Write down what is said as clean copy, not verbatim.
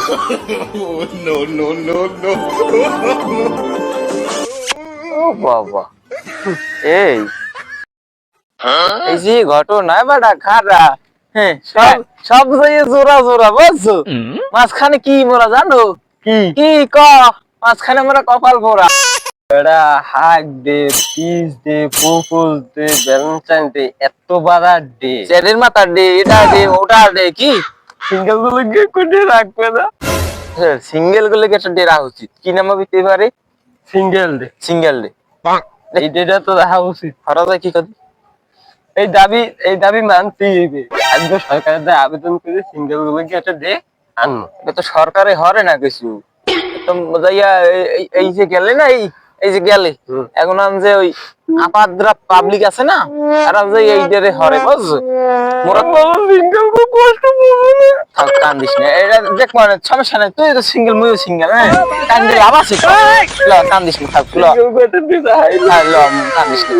No, no, no, no. ও বাবা, এই এই যে ঘটনা বেটা খারা, হ্যাঁ সব সব জায়গায় জোড়া জোড়া বুঝছো, মাঝখানে কি মোরা জানো কি কি ক মাঝখানে মোরা কপাল পোড়া বেটা, হাক দে পিস দে পুকুল দে ভ্যালেন্টাইন দে এত বাড়া দে চেরের মাথা দে এটা দে ওটা দে কি সিঙ্গেল গুলো গিয়ে কোটে রাখবে না, সিঙ্গেল গুলো একটা ডে রাখা উচিত, কি নাম হবে এবারে সিঙ্গেল ডে, সিঙ্গেল ডে এই ডেটা তো রাখা উচিত। হঠাৎ কি কথা, এই দাবি মানতেই হইবে, আজকে সরকারের দ্বারা আবেদন করে সিঙ্গেল গুলোকে একটা ডে আনবো, এটা তো সরকারে হরে না কিছু তো যাইয়া এই যে গেলে না এই যে গেলে এখন আম যে ওই আপাদরা পাবলিক আছে না তারা যে এই ডে হরে বুঝছো, মোরা তো সিঙ্গেল খুব কষ্ট পাবো, থাক কান্দিস না, এটা দেখ মানে সমস্যা নাই, তুই তো সিঙ্গেল মুইও সিঙ্গেল, হ্যাঁ কান্দি লাভ আছে, কান্দিস না থাক, কান্দিস না।